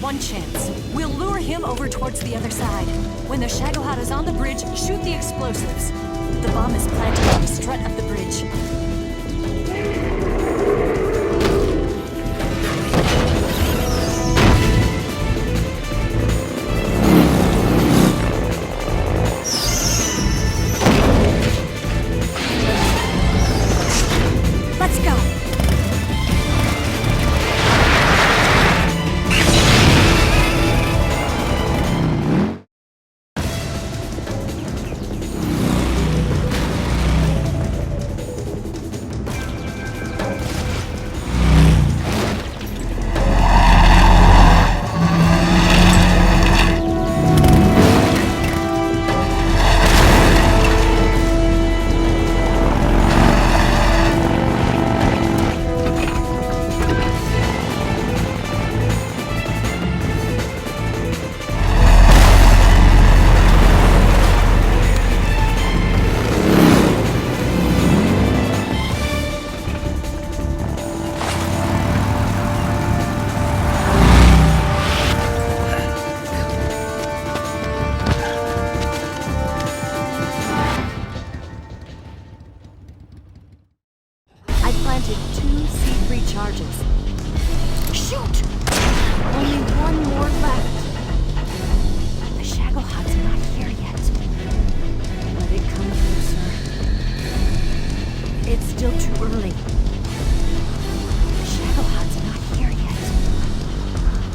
one chance. We'll lure him over towards the other side. When the Shagohod is on the bridge, shoot the explosives. The bomb is planted on the strut of the bridge. Let's go! Planted 2 C3 charges. Shoot! Only one more left. The Shagohod's not here yet. Let it come closer. It's still too early. The Shagohod's not here yet.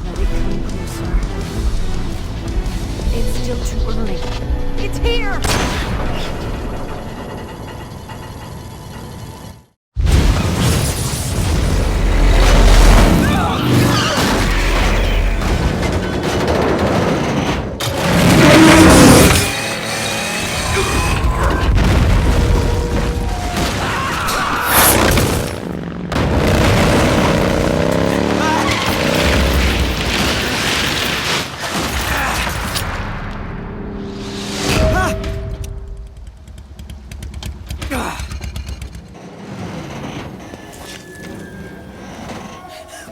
Let it come closer. It's still too early. It's here!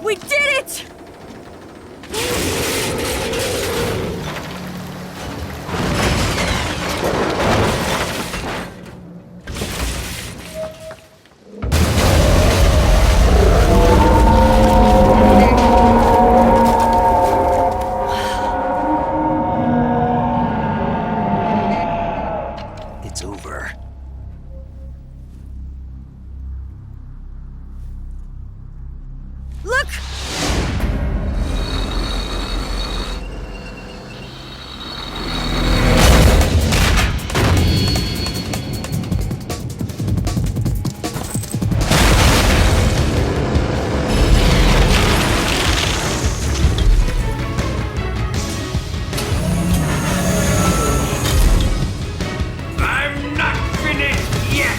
We did it! It's over. Look! I'm not finished yet!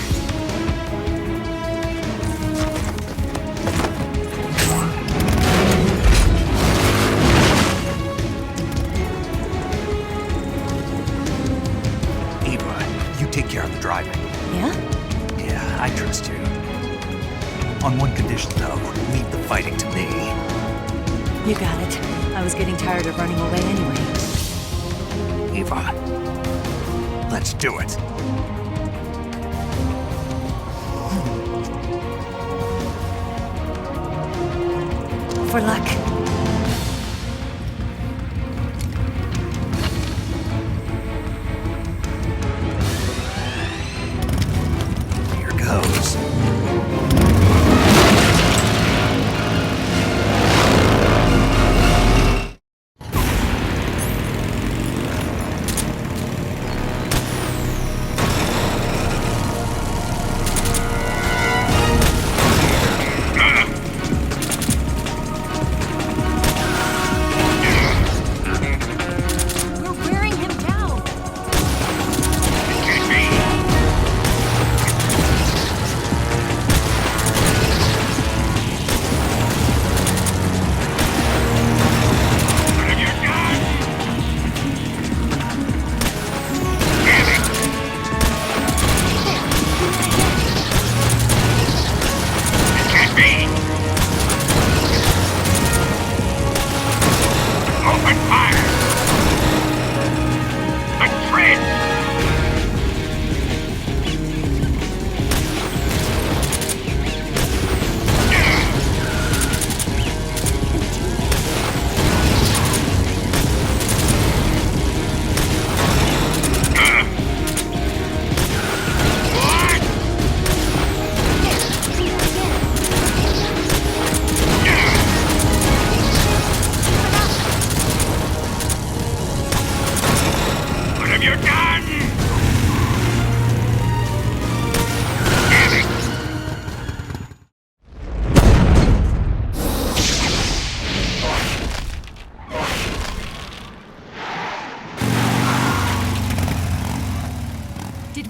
Eva, you take care of the driving. Yeah? Yeah, I trust you. On one condition, though, leave the fighting to me. You got it. I was getting tired of running away anyway. Eva, let's do it. For luck. Here goes.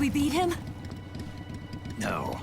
we beat him? No.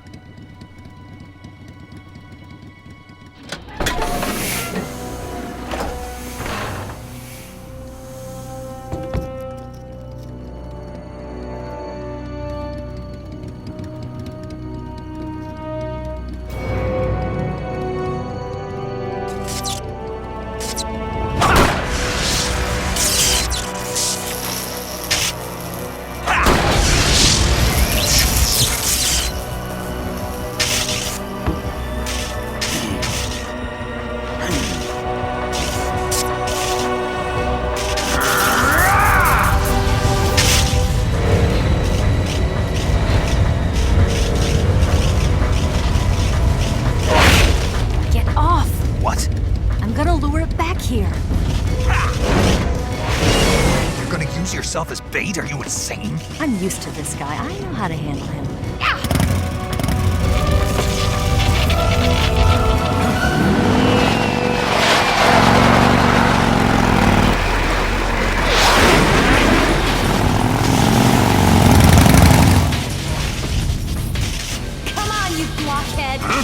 Here. You're gonna use yourself as bait? Are you insane? I'm used to this guy. I know how to handle him. Come on, you blockhead! Huh?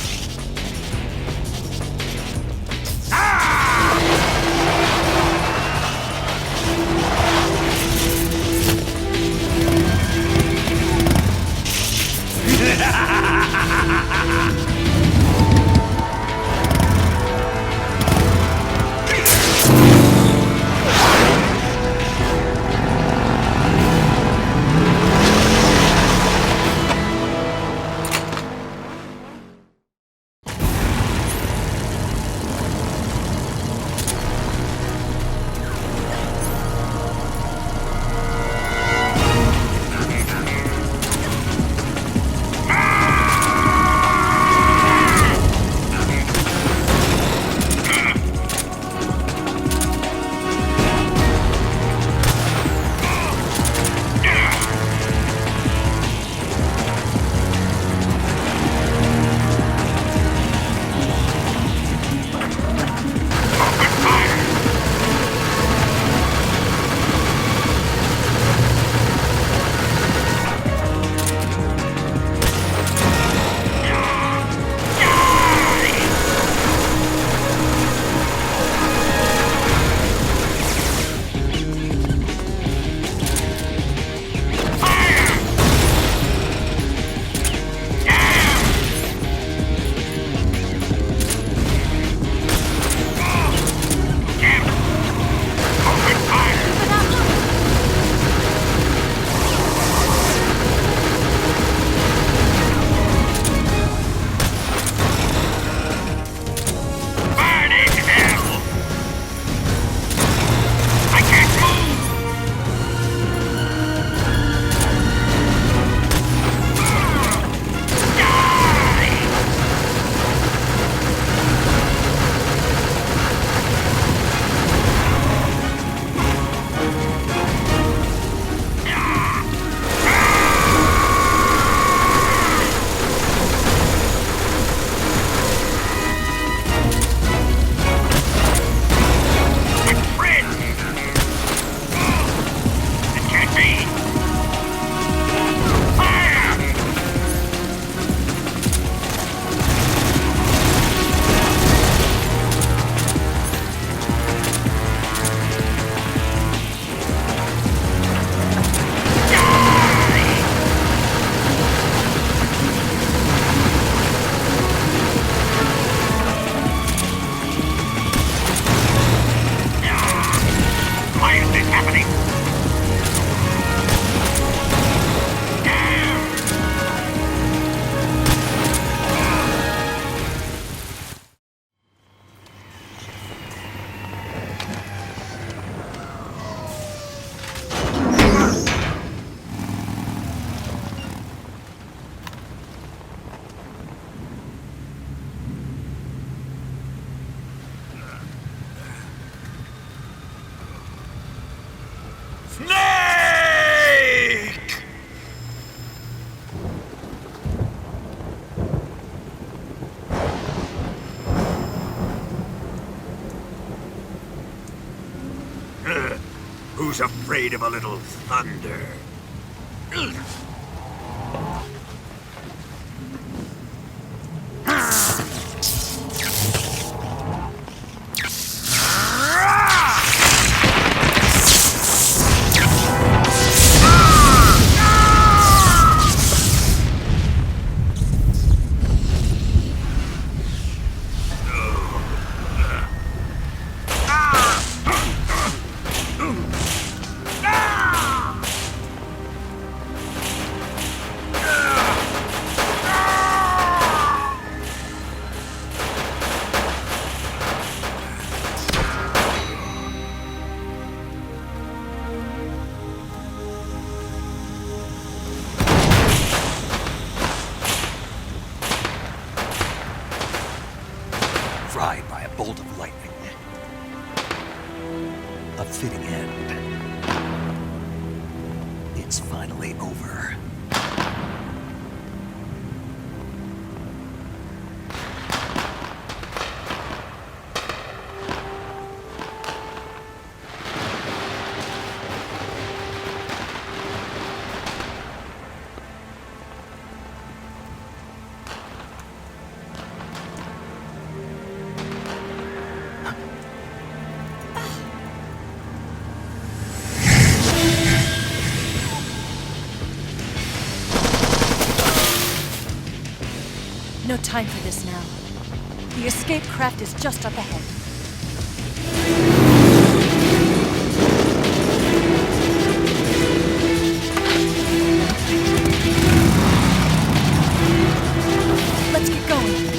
Who's afraid of a little thunder? Fried by a bolt of lightning. A fitting end. It's finally over. No time for this now. The escape craft is just up ahead. Let's get going.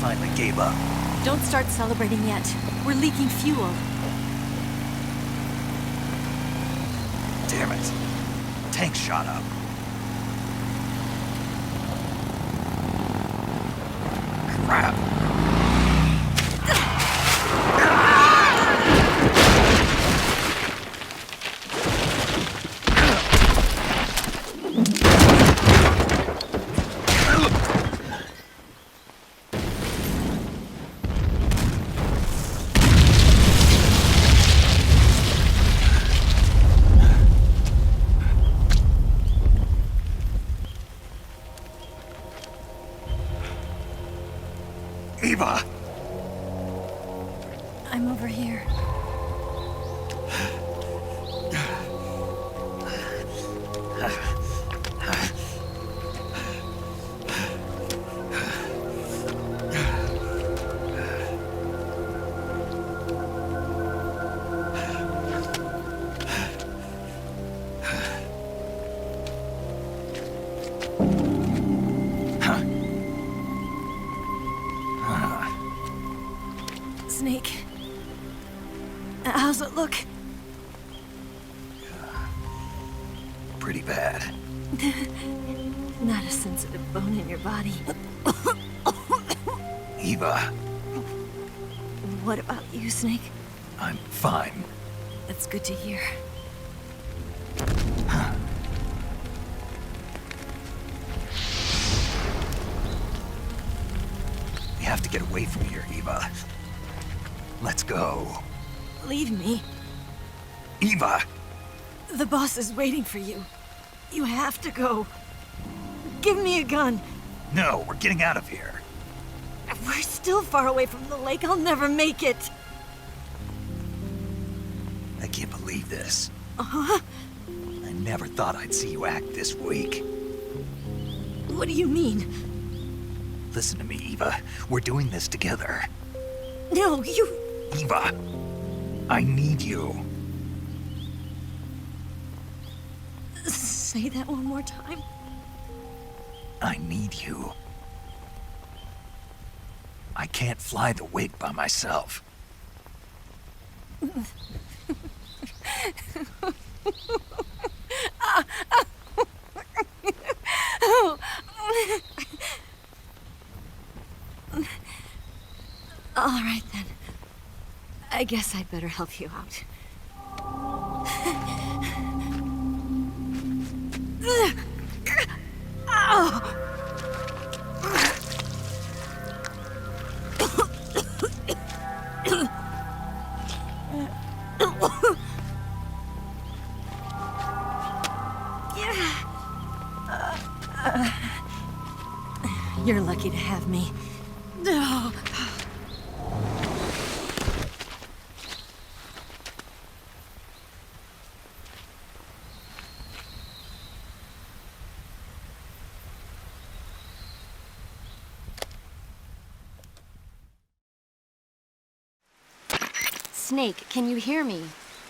finally gave up. Don't start celebrating yet. We're leaking fuel. Damn it. Tank shot up. Crap. Eva! I'm over here. Snake. How's it look? Pretty bad. Not a sensitive bone in your body. Eva, What about you, Snake? I'm fine. That's good to hear. We have to get away from here, Eva. Let's go. Leave me. Eva! The boss is waiting for you. You have to go. Give me a gun. No, we're getting out of here. We're still far away from the lake. I'll never make it. I can't believe this. Uh-huh. I never thought I'd see you act this weak. What do you mean? Listen to me, Eva. We're doing this together. No, you... Eva, I need you. Say that one more time. I need you. I can't fly the wig by myself. All right, then. I guess I'd better help you out. You're lucky to have me. Snake, can you hear me?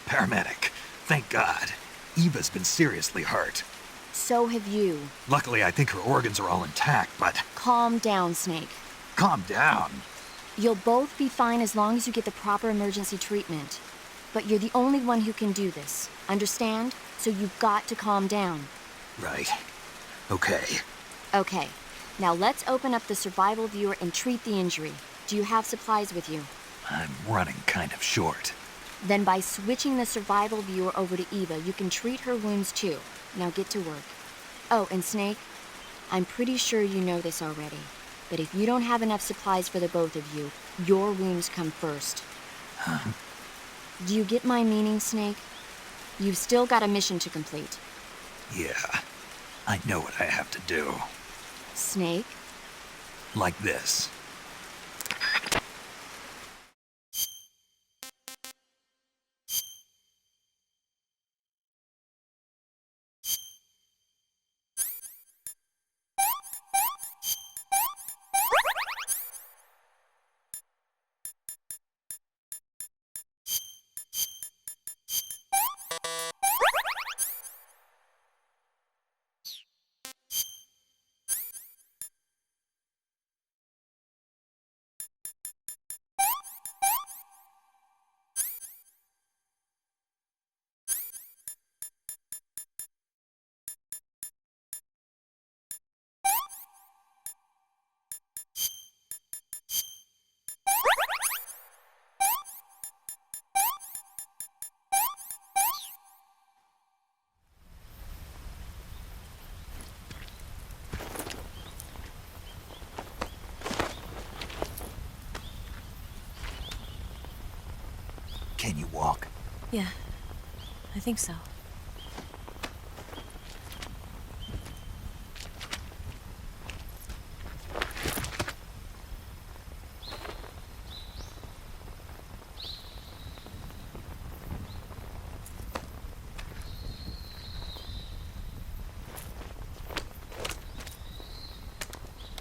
Paramedic, thank God. Eva's been seriously hurt. So have you. Luckily, I think her organs are all intact, but Calm down, Snake. calm down. You'll both be fine as long as you get the proper emergency treatment. But you're the only one who can do this. Understand? So you've got to calm down. Right. Okay. Okay. Now let's open up the survival viewer and treat the injury. Do you have supplies with you? I'm running kind of short. Then by switching the survival viewer over to Eva, you can treat her wounds too. Now get to work. Oh, and Snake, I'm pretty sure you know this already, but if you don't have enough supplies for the both of you, your wounds come first. Huh? Do you get my meaning, Snake? You've still got a mission to complete. Yeah. I know what I have to do. Snake? Like this. Can you walk? Yeah, I think so.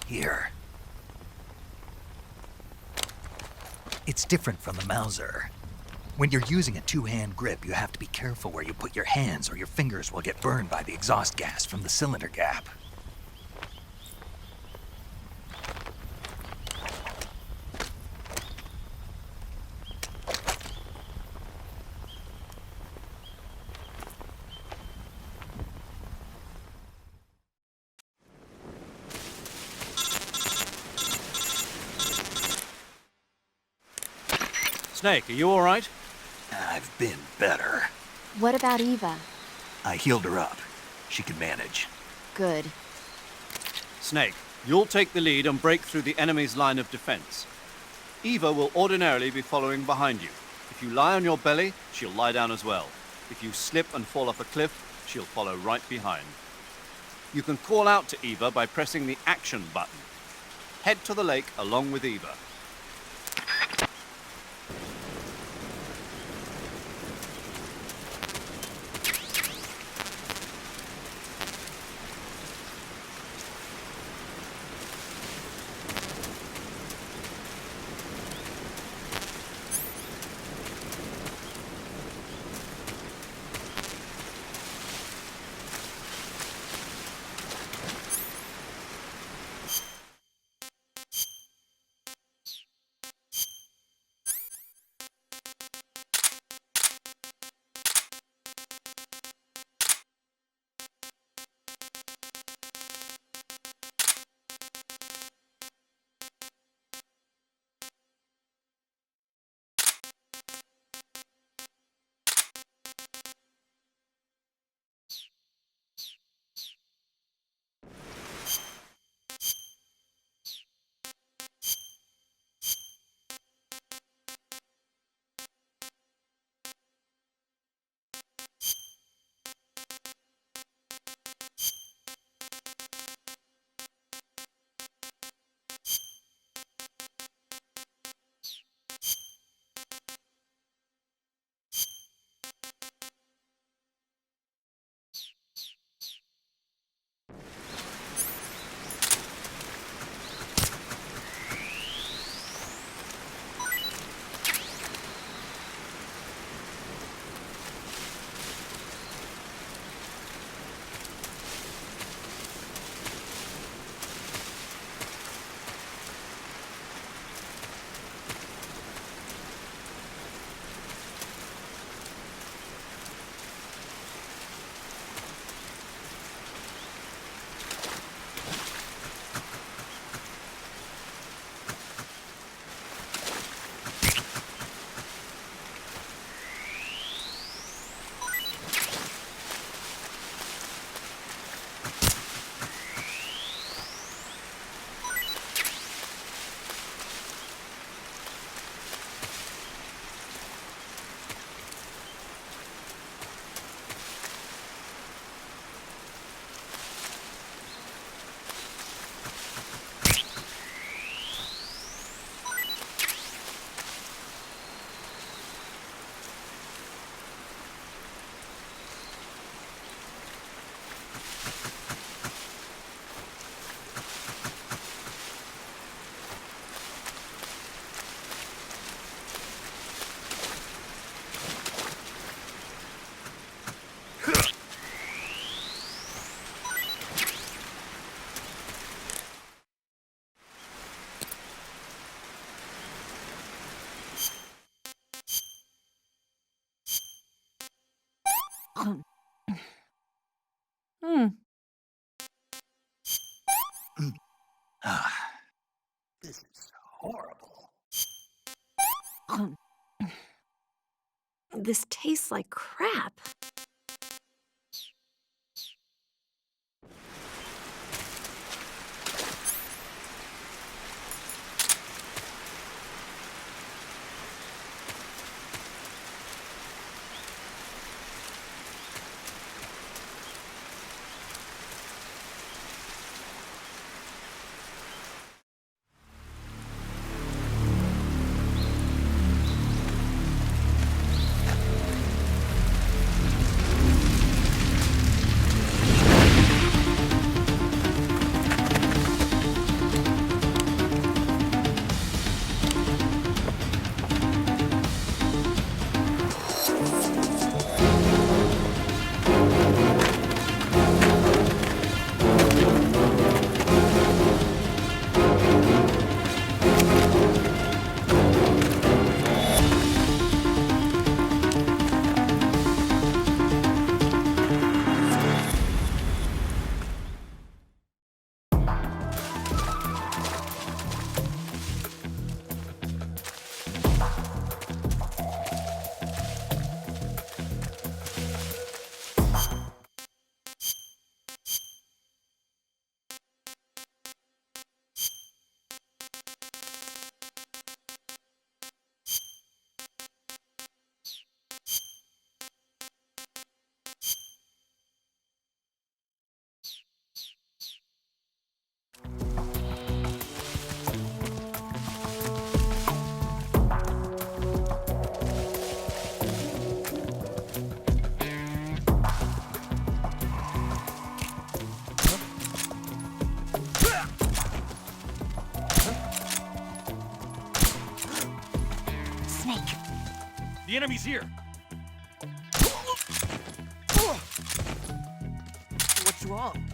Here. It's different from the Mauser. When you're using a two-hand grip, you have to be careful where you put your hands or your fingers will get burned by the exhaust gas from the cylinder gap. Snake, are you all right? I've been better. What about Eva? I healed her up. She can manage. Good. Snake, you'll take the lead and break through the enemy's line of defense. Eva will ordinarily be following behind you. If you lie on your belly, she'll lie down as well. If you slip and fall off a cliff, she'll follow right behind. You can call out to Eva by pressing the action button. Head to the lake along with Eva. Ah, this is horrible. This tastes like crap. The enemy's here! What's wrong?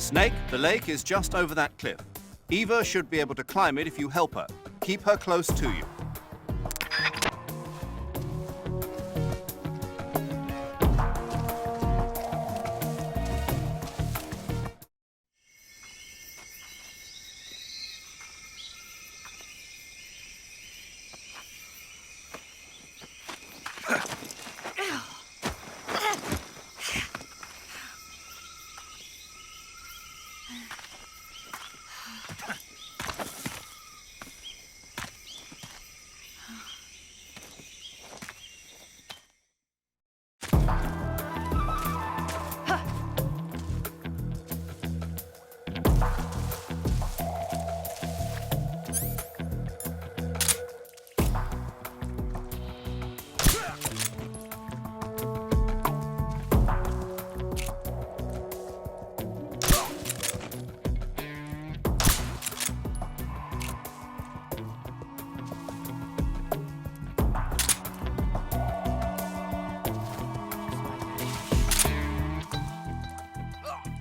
Snake, the lake is just over that cliff. Eva should be able to climb it if you help her. Keep her close to you.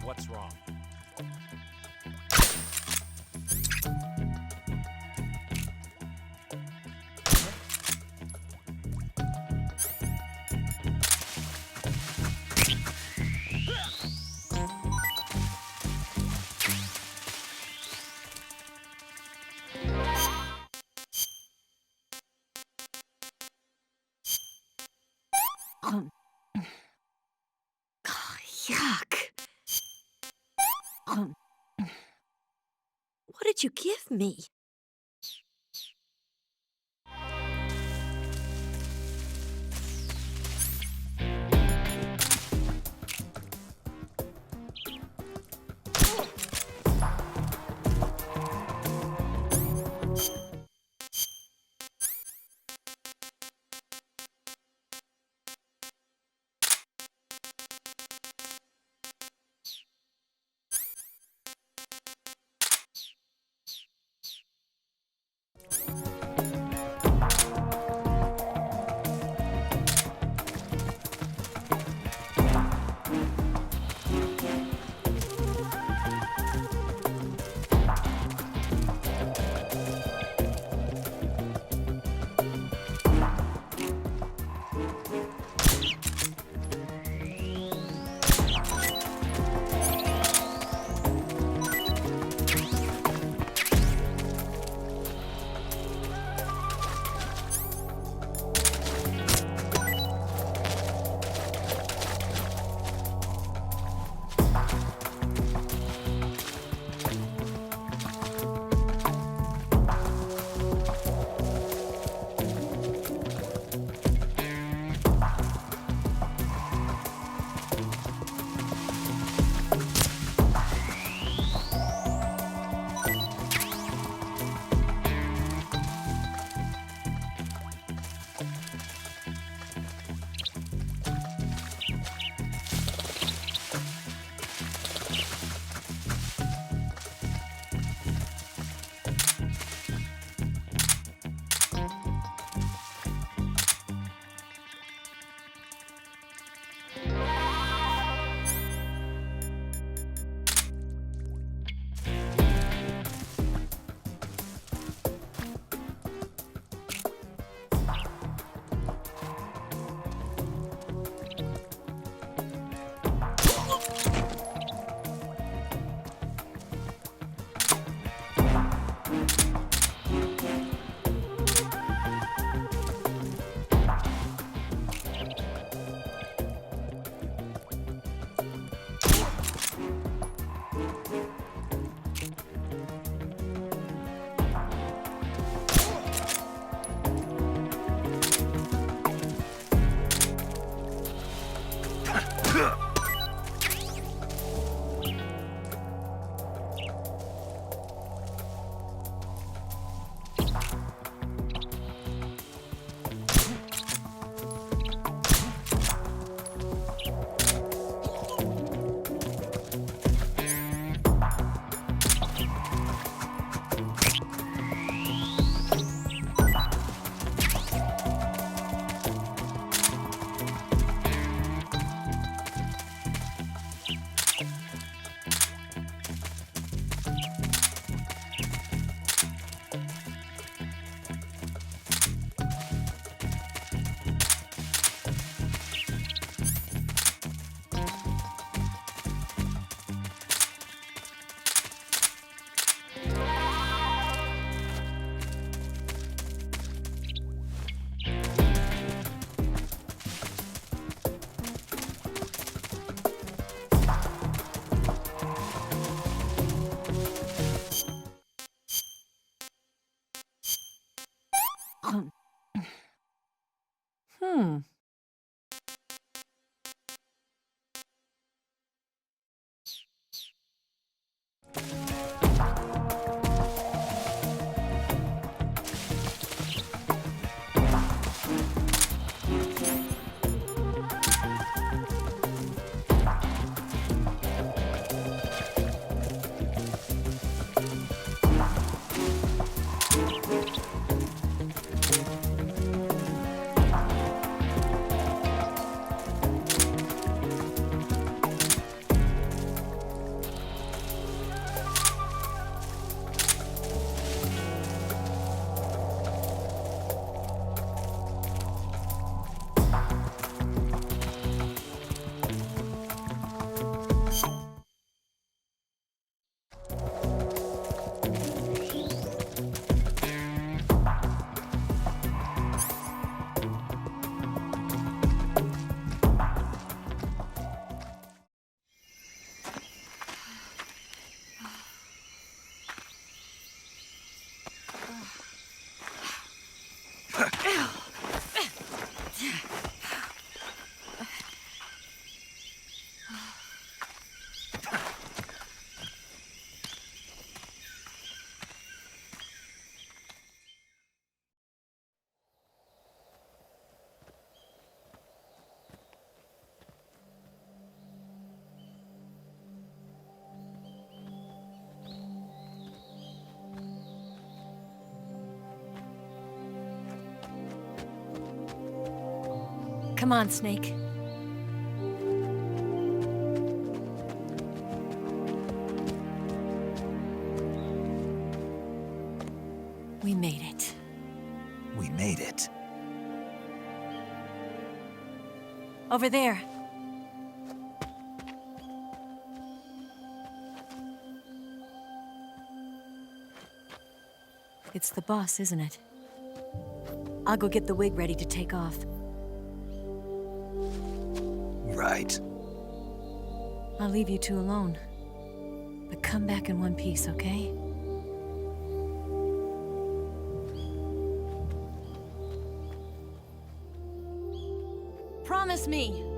What's wrong? Yuck. What did you give me? Hmm. Come on, Snake. We made it. We made it. Over there. It's the boss, isn't it? I'll go get the wig ready to take off. Right. I'll leave you two alone. But come back in one piece, okay? Promise me!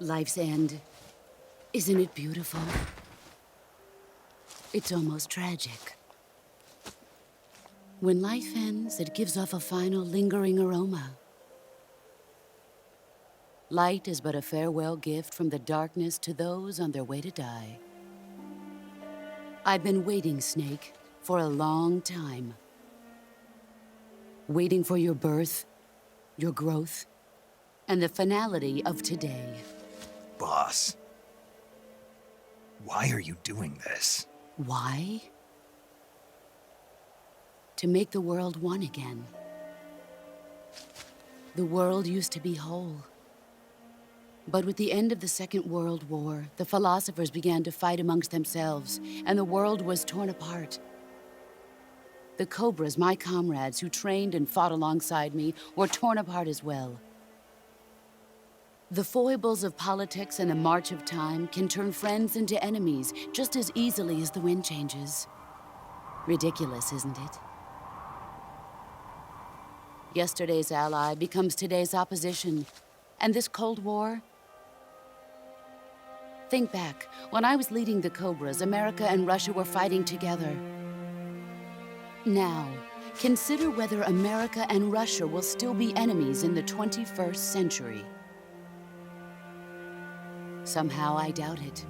Life's end. Isn't it beautiful? It's almost tragic. When life ends, it gives off a final lingering aroma. Light is but a farewell gift from the darkness to those on their way to die. I've been waiting, Snake, for a long time. Waiting for your birth, your growth, and the finality of today. Boss. Why are you doing this? Why? To make the world one again. The world used to be whole. But with the end of the Second World War, the philosophers began to fight amongst themselves, and the world was torn apart. The Cobras, my comrades who trained and fought alongside me, were torn apart as well. The foibles of politics and the march of time can turn friends into enemies just as easily as the wind changes. Ridiculous, isn't it? Yesterday's ally becomes today's opposition. And this Cold War? Think back. When I was leading the Cobras, America and Russia were fighting together. Now, consider whether America and Russia will still be enemies in the 21st century. Somehow I doubt it.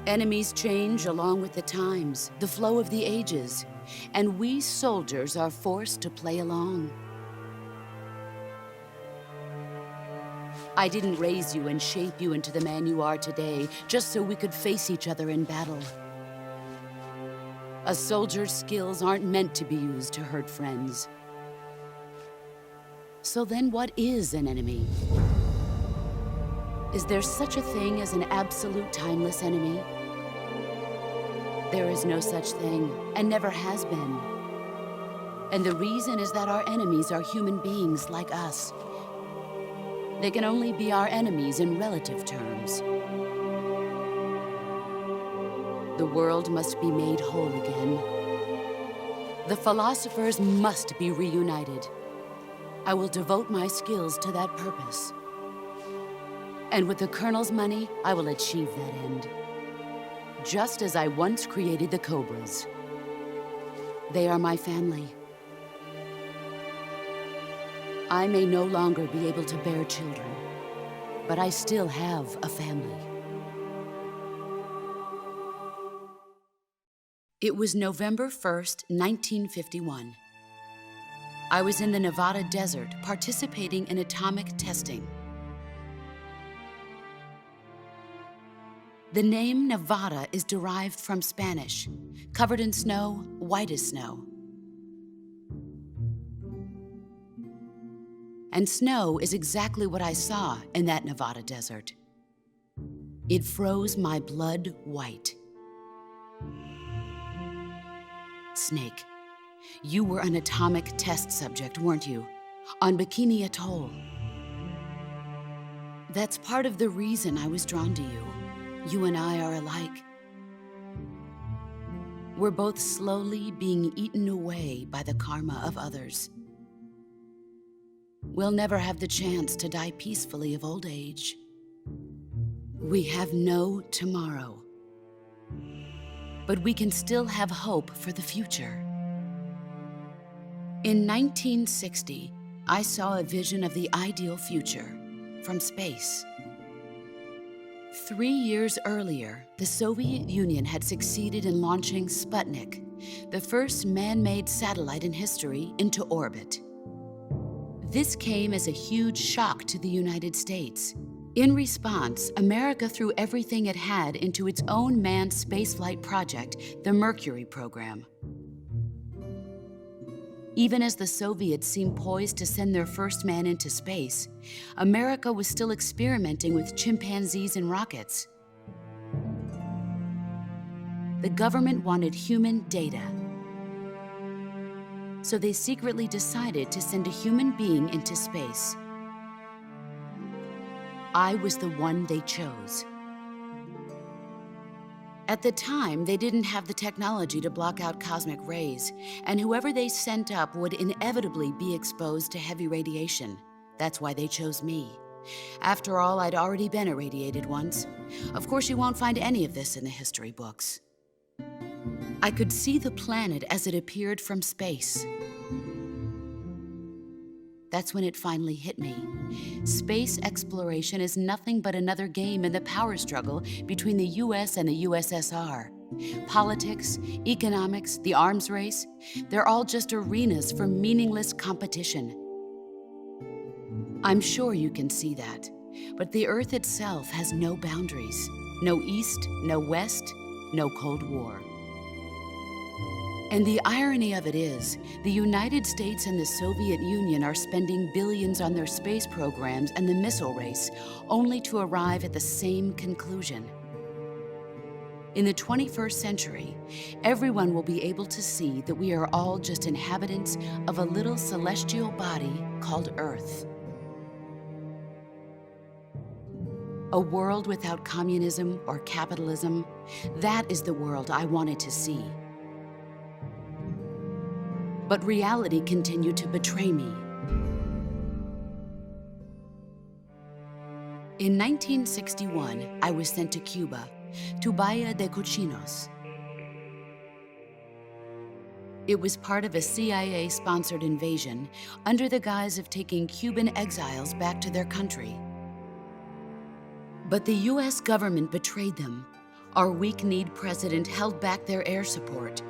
Enemies change along with the times, the flow of the ages, and we soldiers are forced to play along. I didn't raise you and shape you into the man you are today just so we could face each other in battle. A soldier's skills aren't meant to be used to hurt friends. So then what is an enemy? Is there such a thing as an absolute timeless enemy? There is no such thing, and never has been. And the reason is that our enemies are human beings like us. They can only be our enemies in relative terms. The world must be made whole again. The philosophers must be reunited. I will devote my skills to that purpose. And with the Colonel's money, I will achieve that end. Just as I once created the Cobras. They are my family. I may no longer be able to bear children, but I still have a family. It was November 1st, 1951. I was in the Nevada desert participating in atomic testing. The name Nevada is derived from Spanish, covered in snow, white as snow. And snow is exactly what I saw in that Nevada desert. It froze my blood white. Snake, you were an atomic test subject, weren't you? On Bikini Atoll. That's part of the reason I was drawn to you. You and I are alike. We're both slowly being eaten away by the karma of others. We'll never have the chance to die peacefully of old age. We have no tomorrow. But we can still have hope for the future. In 1960, I saw a vision of the ideal future from space. 3 years earlier, the Soviet Union had succeeded in launching Sputnik, the first man-made satellite in history, into orbit. This came as a huge shock to the United States. In response, America threw everything it had into its own manned spaceflight project, the Mercury program. Even as the Soviets seemed poised to send their first man into space, America was still experimenting with chimpanzees and rockets. The government wanted human data. So they secretly decided to send a human being into space. I was the one they chose. At the time, they didn't have the technology to block out cosmic rays, and whoever they sent up would inevitably be exposed to heavy radiation. That's why they chose me. After all, I'd already been irradiated once. Of course, you won't find any of this in the history books. I could see the planet as it appeared from space. That's when it finally hit me. Space exploration is nothing but another game in the power struggle between the US and the USSR. Politics, economics, the arms race, they're all just arenas for meaningless competition. I'm sure you can see that, but the Earth itself has no boundaries. No East, no West, no Cold War. And the irony of it is, the United States and the Soviet Union are spending billions on their space programs and the missile race, only to arrive at the same conclusion. In the 21st century, everyone will be able to see that we are all just inhabitants of a little celestial body called Earth. A world without communism or capitalism, that is the world I wanted to see. But reality continued to betray me. In 1961, I was sent to Cuba, to Bahia de Cochinos. It was part of a CIA-sponsored invasion under the guise of taking Cuban exiles back to their country. But the US government betrayed them. Our weak-kneed president held back their air support.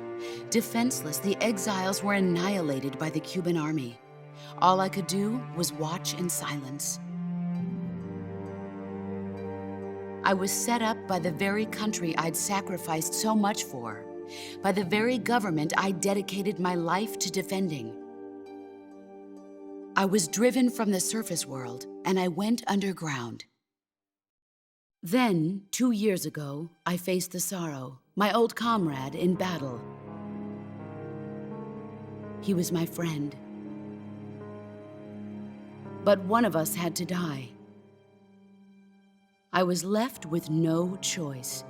Defenseless, the exiles were annihilated by the Cuban army. All I could do was watch in silence. I was set up by the very country I'd sacrificed so much for, by the very government I dedicated my life to defending. I was driven from the surface world, and I went underground. Then, 2 years ago, I faced the Sorrow, my old comrade in battle. He was my friend. But one of us had to die. I was left with no choice.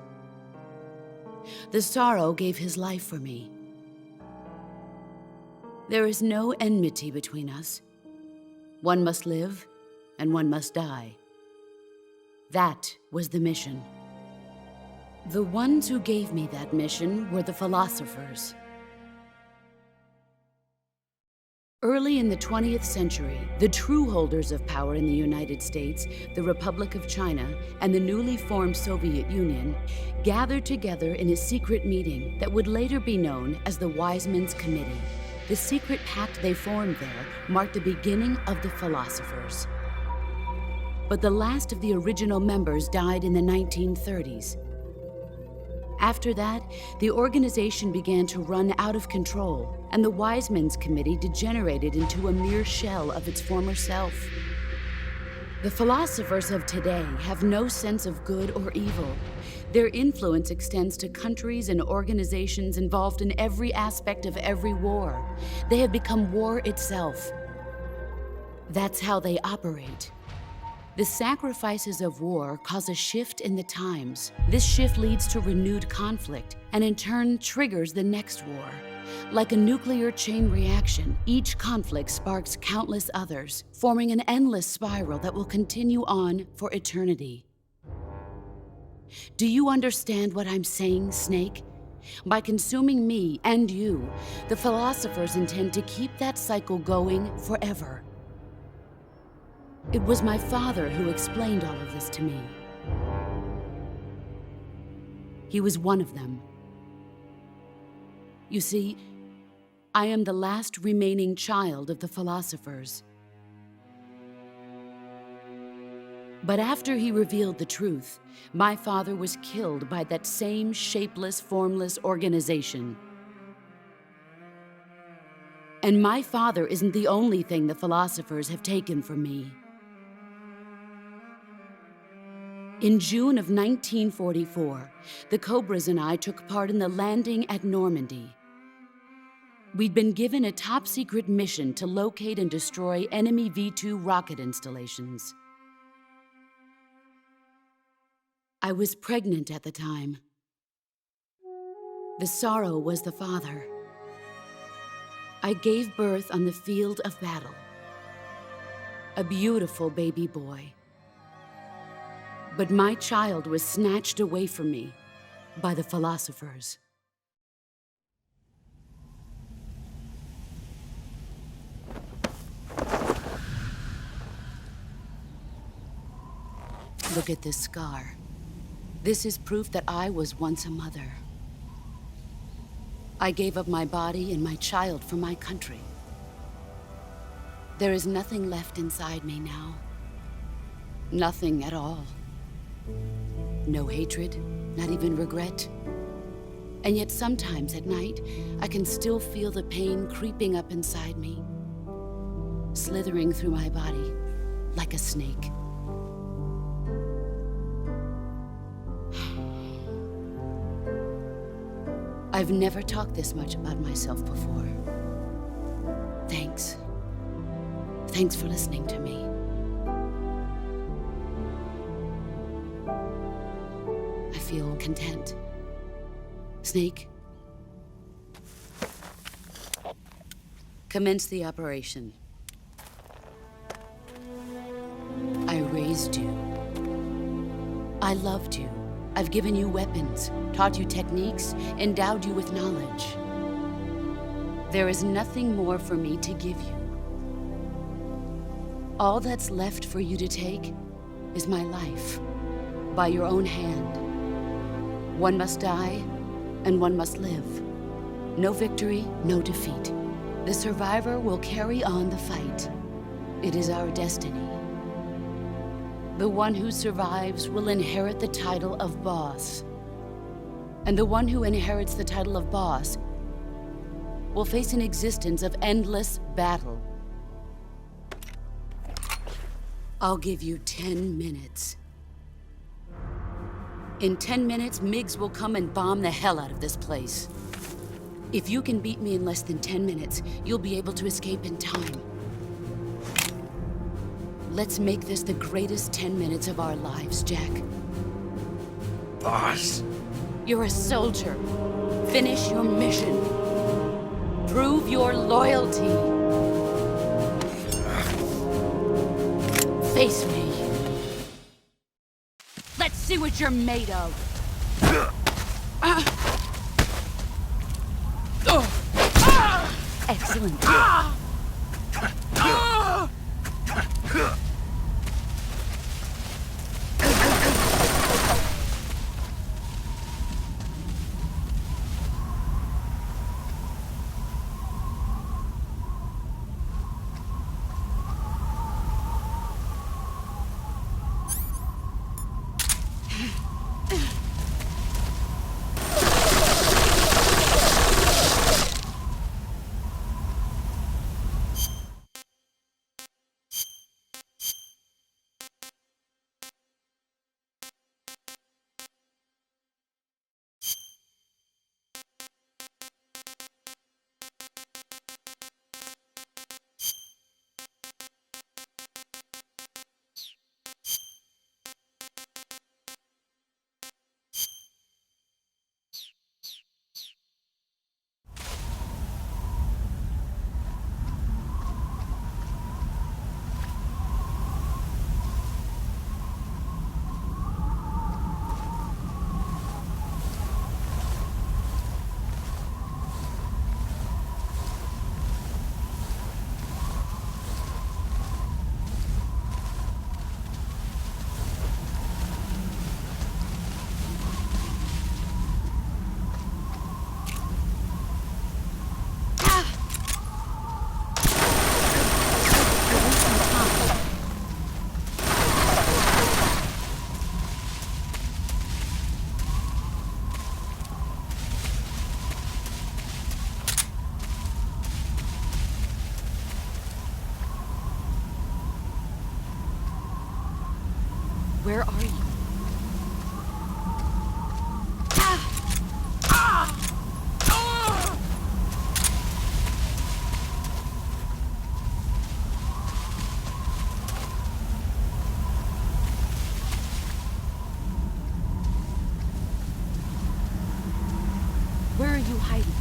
The Sorrow gave his life for me. There is no enmity between us. One must live, and one must die. That was the mission. The ones who gave me that mission were the philosophers. Early in the 20th century, the true holders of power in the United States, the Republic of China, and the newly formed Soviet Union gathered together in a secret meeting that would later be known as the Wise Men's Committee. The secret pact they formed there marked the beginning of the philosophers. But the last of the original members died in the 1930s. After that, the organization began to run out of control, and the Wise Men's Committee degenerated into a mere shell of its former self. The philosophers of today have no sense of good or evil. Their influence extends to countries and organizations involved in every aspect of every war. They have become war itself. That's how they operate. The sacrifices of war cause a shift in the times. This shift leads to renewed conflict, and in turn triggers the next war. Like a nuclear chain reaction, each conflict sparks countless others, forming an endless spiral that will continue on for eternity. Do you understand what I'm saying, Snake? By consuming me and you, the philosophers intend to keep that cycle going forever. It was my father who explained all of this to me. He was one of them. You see, I am the last remaining child of the philosophers. But after he revealed the truth, my father was killed by that same shapeless, formless organization. And my father isn't the only thing the philosophers have taken from me. In June of 1944, the Cobras and I took part in the landing at Normandy. We'd been given a top-secret mission to locate and destroy enemy V-2 rocket installations. I was pregnant at the time. The Sorrow was the father. I gave birth on the field of battle. A beautiful baby boy. But my child was snatched away from me by the philosophers. Look at this scar. This is proof that I was once a mother. I gave up my body and my child for my country. There is nothing left inside me now. Nothing at all. No hatred, not even regret. And yet sometimes at night, I can still feel the pain creeping up inside me, slithering through my body like a snake. I've never talked this much about myself before. Thanks. Thanks for listening to me. I feel content. Snake, commence the operation. I raised you. I loved you. I've given you weapons, taught you techniques, endowed you with knowledge. There is nothing more for me to give you. All that's left for you to take is my life, by your own hand. One must die, and one must live. No victory, no defeat. The survivor will carry on the fight. It is our destiny. The one who survives will inherit the title of boss. And the one who inherits the title of boss will face an existence of endless battle. I'll give you 10 minutes. In 10 minutes, Miggs will come and bomb the hell out of this place. If you can beat me in less than 10 minutes, you'll be able to escape in time. Let's make this the greatest 10 minutes of our lives, Jack. Boss. You're a soldier. Finish your mission. Prove your loyalty. Face me. Let's see what you're made of. Excellent. Where are you? Where are you hiding?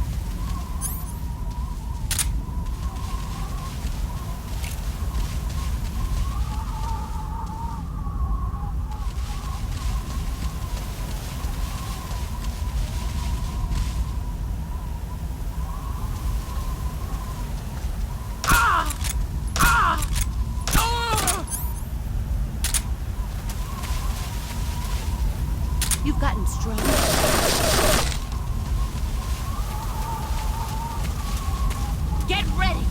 You've gotten stronger. Get ready!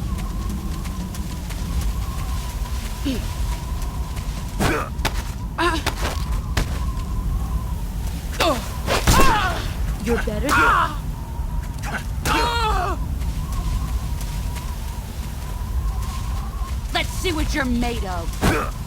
You're better than... Let's see what you're made of.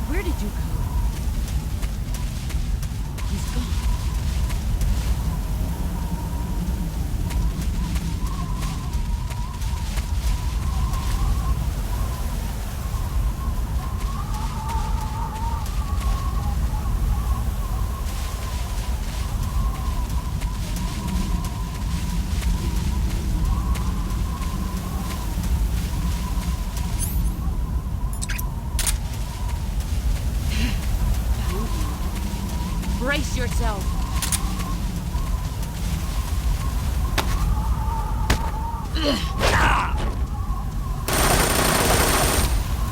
Where did you go? He's gone. Brace yourself.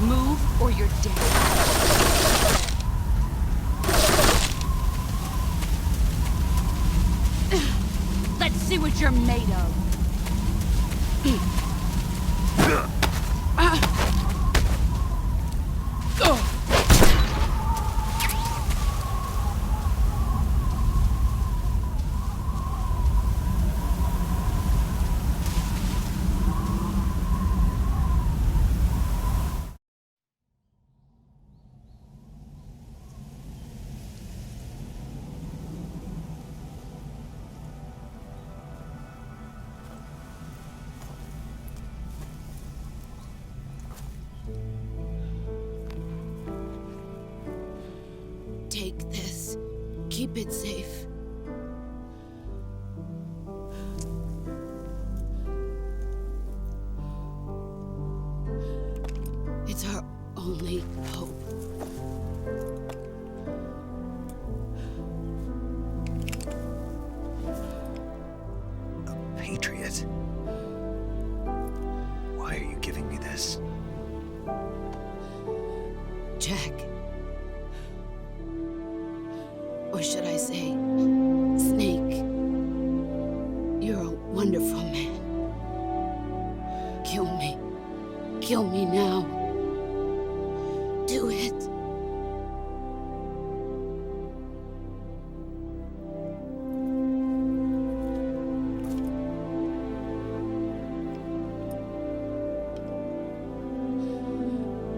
Move or you're dead. Let's see what you're made of. Take this. Keep it safe. It's our only hope. A patriot? Why are you giving me this? Jack. Or should I say, Snake? You're a wonderful man. Kill me. Kill me now. Do it.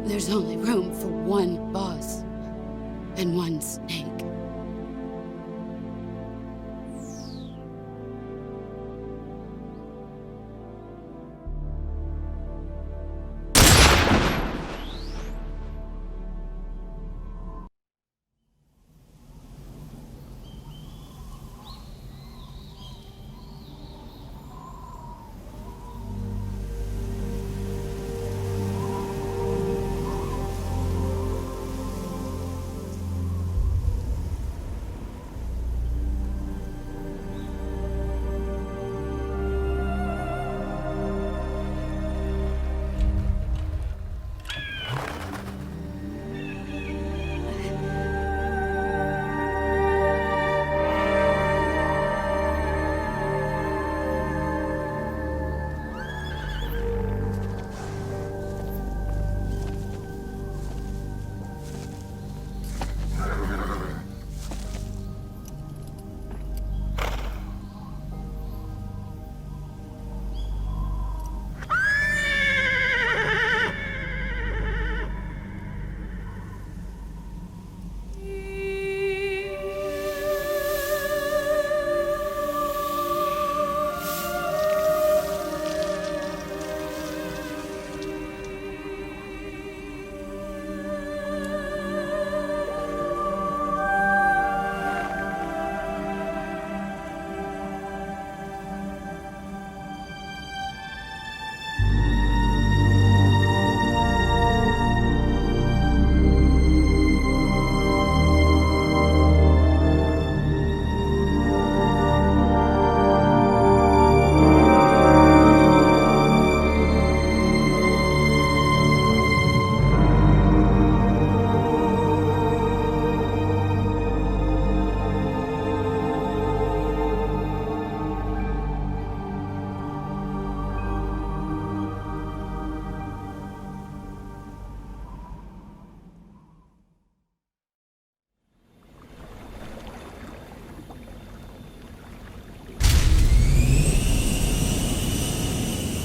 There's only room for one boss and one Snake.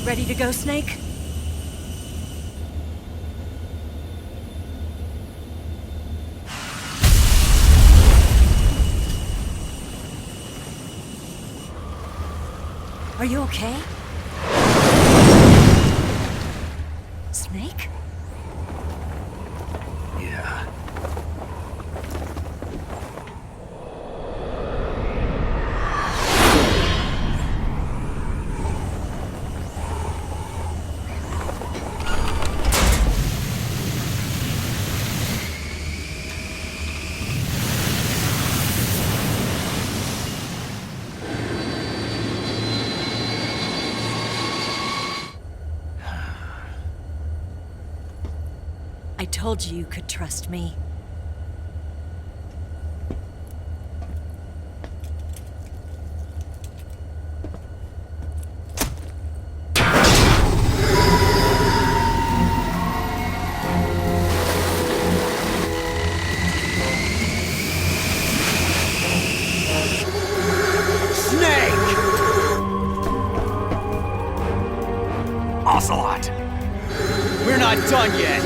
Ready to go, Snake? Are you okay? Snake? Yeah. told you you could trust me. Ocelot! We're not done yet!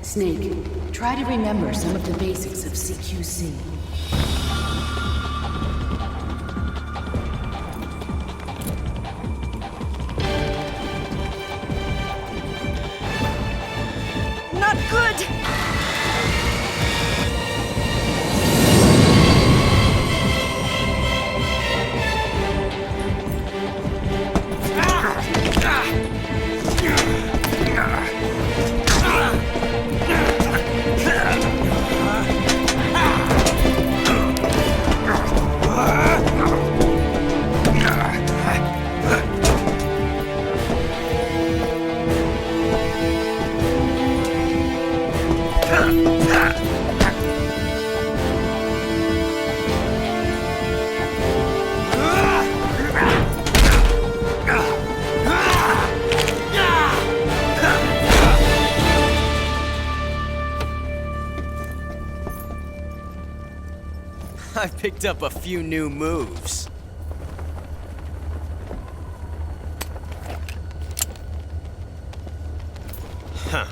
Snake, try to remember some of the basics of CQC. Not good! I picked up a few new moves. Huh.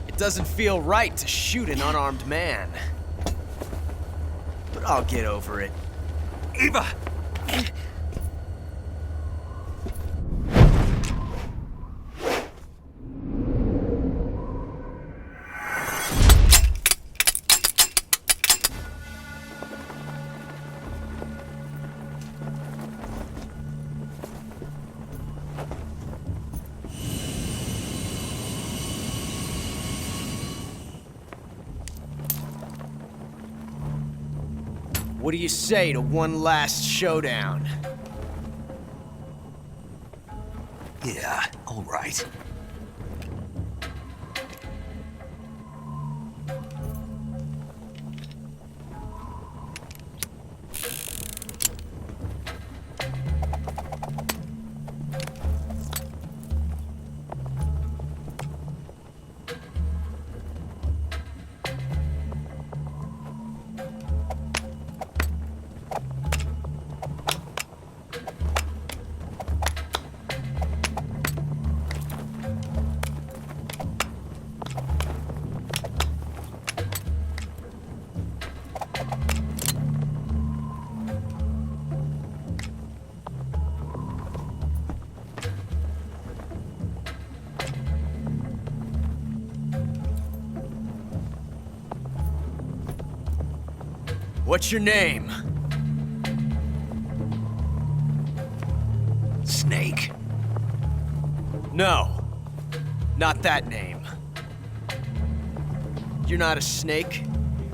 It doesn't feel right to shoot an unarmed man. But I'll get over it. Eva! What do you say to one last showdown? Yeah, all right. What's your name? Snake. No, not that name. You're not a snake,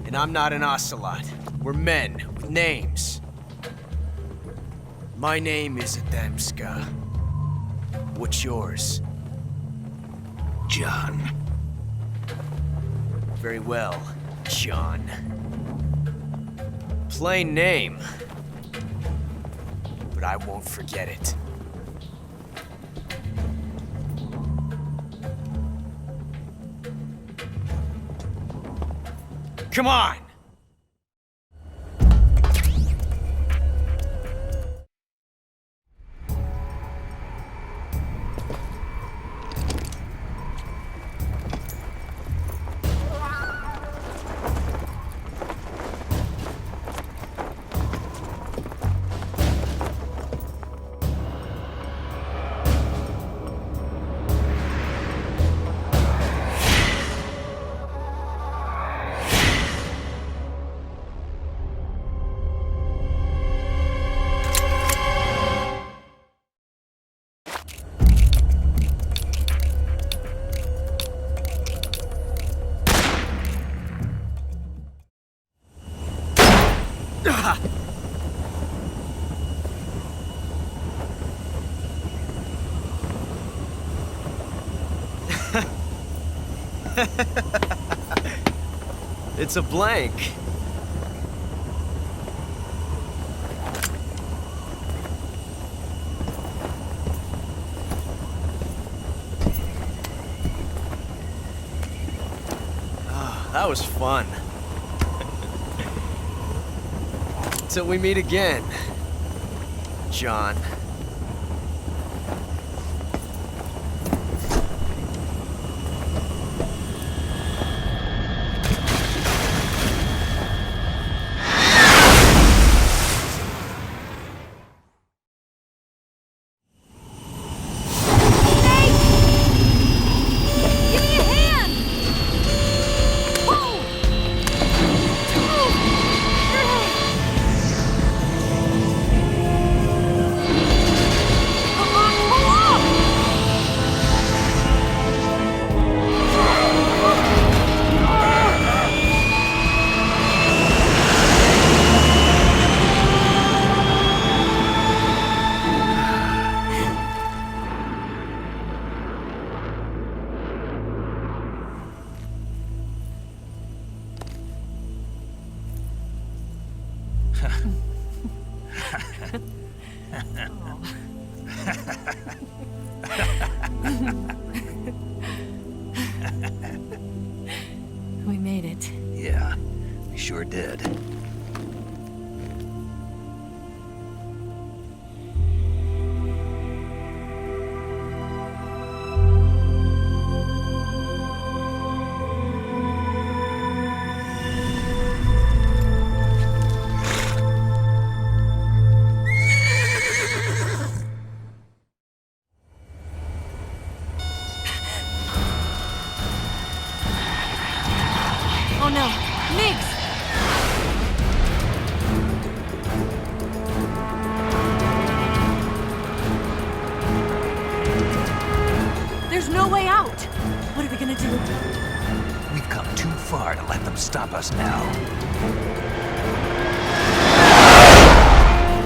and I'm not an ocelot. We're men with names. My name is Adamska. What's yours? John. Very well, John. Plain name. But I won't forget it. Come on! It's a blank. Ah, that was fun. Till we meet again, John. Give me a hand! Whoa! Come on, pull off! We made it. Yeah, we sure did. Oh no, Migs! There's no way out! What are we gonna do? We've come too far to let them stop us now.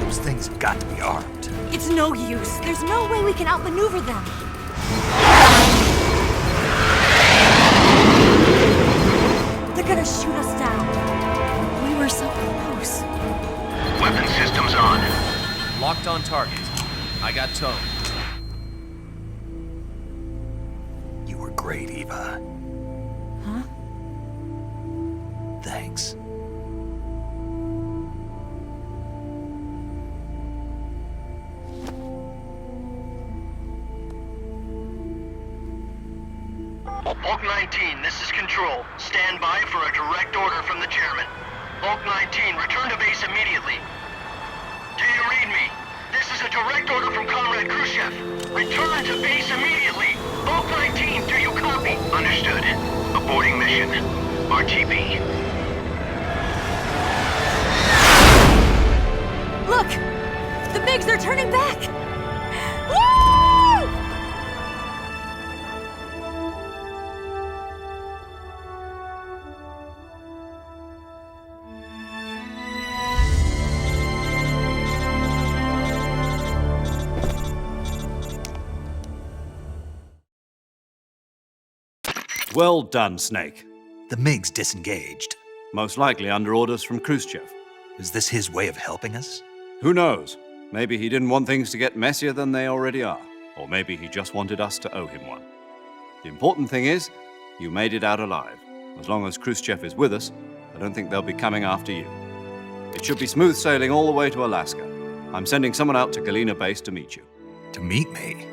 Those things have got to be armed. It's no use. There's no way we can outmaneuver them. They're gonna shoot us down. We were so close. Weapon systems on. Locked on target. I got towed. You were great, Eva. Huh? Thanks. Bulk 19, this is Control. Stand by for a direct order from the chairman. Bulk 19, return to base immediately. Do you read me? This is a direct order from Comrade Khrushchev. Return to base immediately. Bulk 19, do you copy? Understood. Aborting mission. RTB. Look! The Migs are turning back! Woo! Well done, Snake. The MiG's disengaged. Most likely under orders from Khrushchev. Is this his way of helping us? Who knows? Maybe he didn't want things to get messier than they already are. Or maybe he just wanted us to owe him one. The important thing is, you made it out alive. As long as Khrushchev is with us, I don't think they'll be coming after you. It should be smooth sailing all the way to Alaska. I'm sending someone out to Galena Base to meet you. To meet me?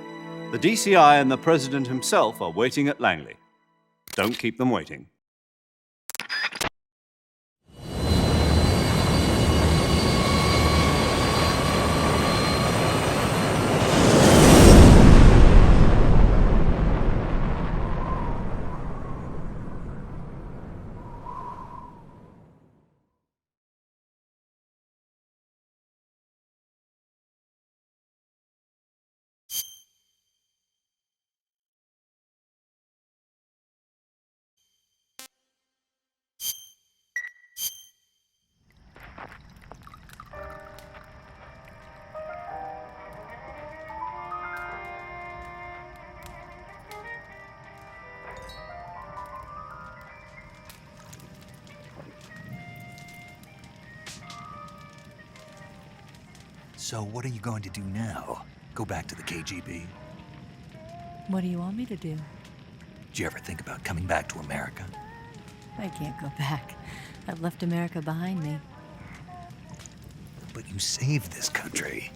The DCI and the President himself are waiting at Langley. Don't keep them waiting. So what are you going to do now? Go back to the KGB? What do you want me to do? Did you ever think about coming back to America? I can't go back. I've left America behind me. But you saved this country.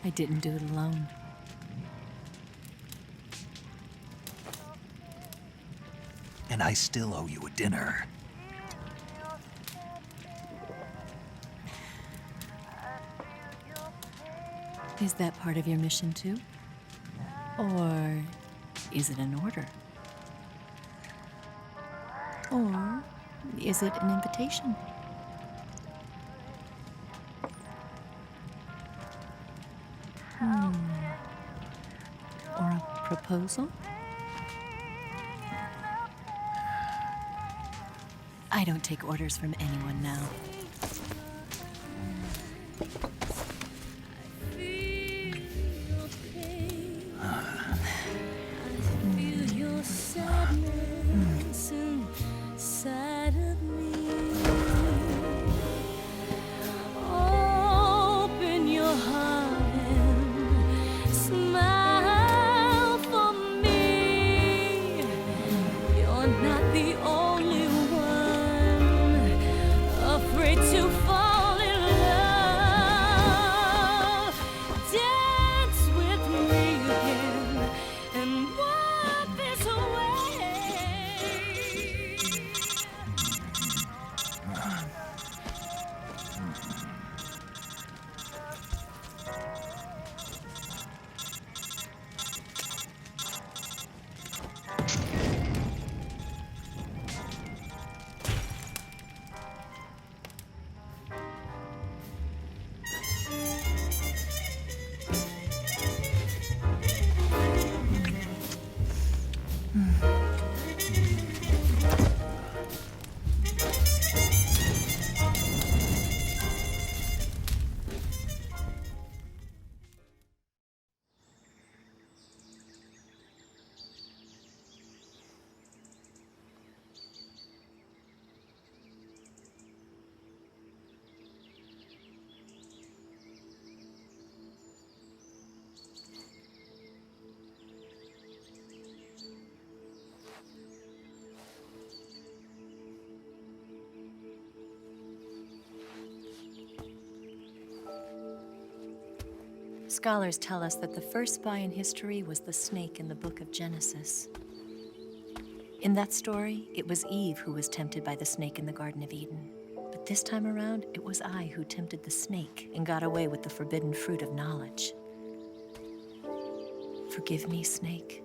I didn't do it alone. And I still owe you a dinner. Is that part of your mission too? Or is it an order? Or is it an invitation? Or a proposal? I don't take orders from anyone now. Scholars tell us that the first spy in history was the snake in the book of Genesis. In that story, it was Eve who was tempted by the snake in the Garden of Eden. But this time around, it was I who tempted the snake and got away with the forbidden fruit of knowledge. Forgive me, snake.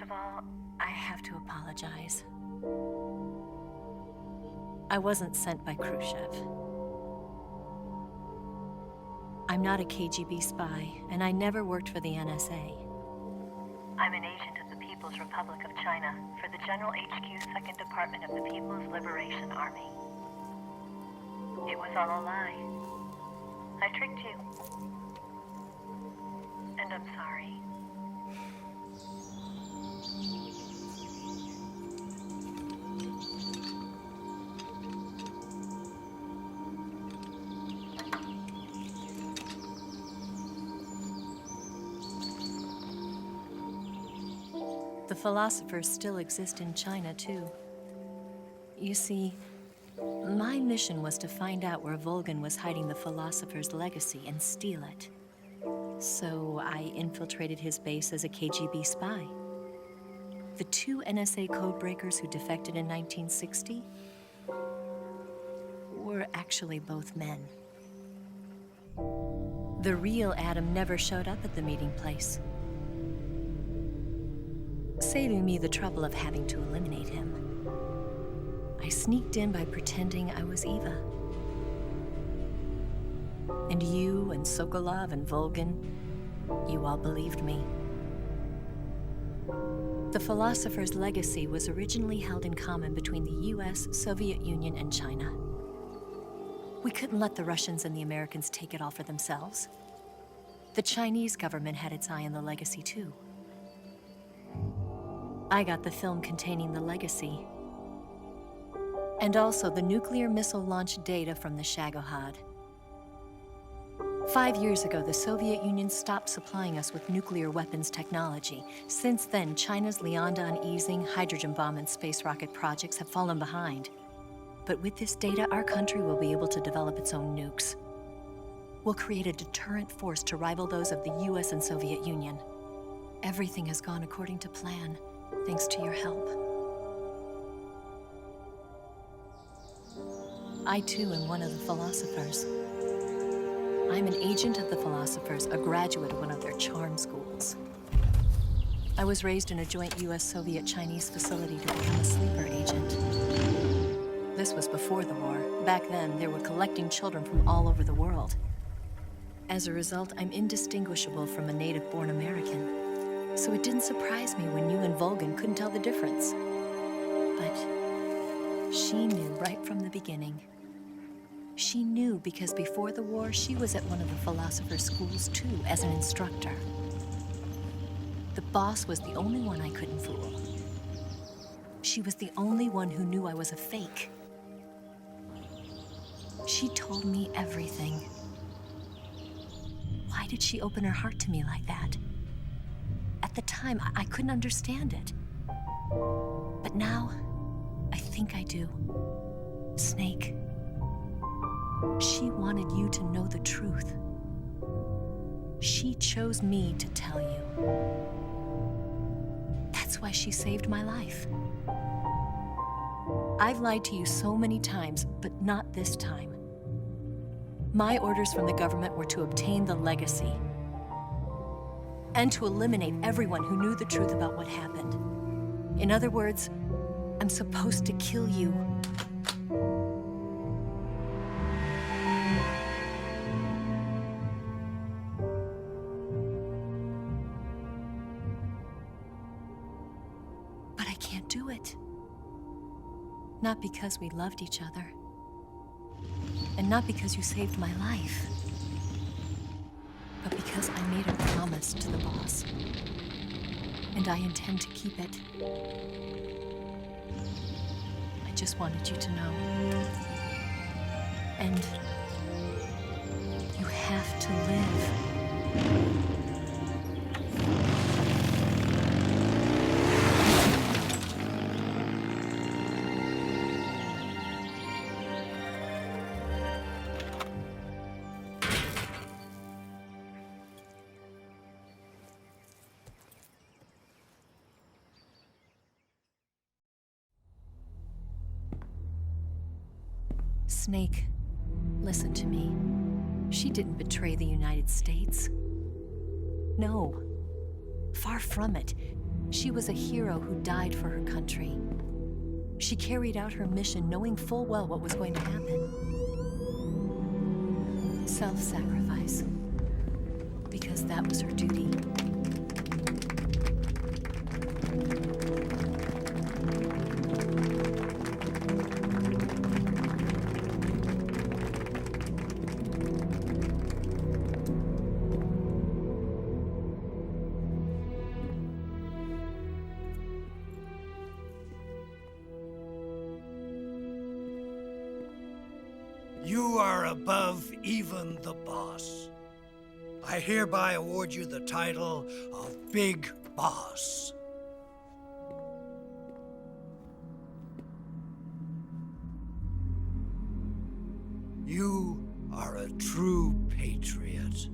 of all, I have to apologize. I wasn't sent by Khrushchev. I'm not a KGB spy, and I never worked for the NSA. I'm an agent of the People's Republic of China for the General HQ 2nd Department of the People's Liberation Army. It was all a lie. I tricked you. And I'm sorry. The philosophers still exist in China, too. You see, my mission was to find out where Volgan was hiding the philosopher's legacy and steal it. So I infiltrated his base as a KGB spy. The 2 NSA codebreakers who defected in 1960 were actually both men. The real Adam never showed up at the meeting place, saving me the trouble of having to eliminate him. I sneaked in by pretending I was Eva. And you and Sokolov and Volgan, you all believed me. The philosopher's legacy was originally held in common between the US, Soviet Union, and China. We couldn't let the Russians and the Americans take it all for themselves. The Chinese government had its eye on the legacy, too. I got the film containing the legacy, and also the nuclear missile launch data from the Shagohod. 5 years ago, the Soviet Union stopped supplying us with nuclear weapons technology. Since then, China's Liaodong easing, hydrogen bomb, and space rocket projects have fallen behind. But with this data, our country will be able to develop its own nukes. We'll create a deterrent force to rival those of the US and Soviet Union. Everything has gone according to plan, thanks to your help. I, too, am one of the philosophers. I'm an agent of the philosophers, a graduate of one of their charm schools. I was raised in a joint US-Soviet-Chinese facility to become a sleeper agent. This was before the war. Back then, they were collecting children from all over the world. As a result, I'm indistinguishable from a native-born American. So it didn't surprise me when you and Volgan couldn't tell the difference. But she knew right from the beginning. She knew because before the war, she was at one of the philosopher's schools too, as an instructor. The boss was the only one I couldn't fool. She was the only one who knew I was a fake. She told me everything. Why did she open her heart to me like that? At the time, I couldn't understand it. But now, I think I do. Snake. She wanted you to know the truth. She chose me to tell you. That's why she saved my life. I've lied to you so many times, but not this time. My orders from the government were to obtain the legacy and to eliminate everyone who knew the truth about what happened. In other words, I'm supposed to kill you. But I can't do it. Not because we loved each other. And not because you saved my life. But because I made a promise to the boss. And I intend to keep it. I just wanted you to know. And you have to live. Snake, listen to me. She didn't betray the United States. No, far from it. She was a hero who died for her country. She carried out her mission knowing full well what was going to happen. Self-sacrifice. Because that was her duty. You are above even the boss. I hereby award you the title of Big Boss. You are a true patriot.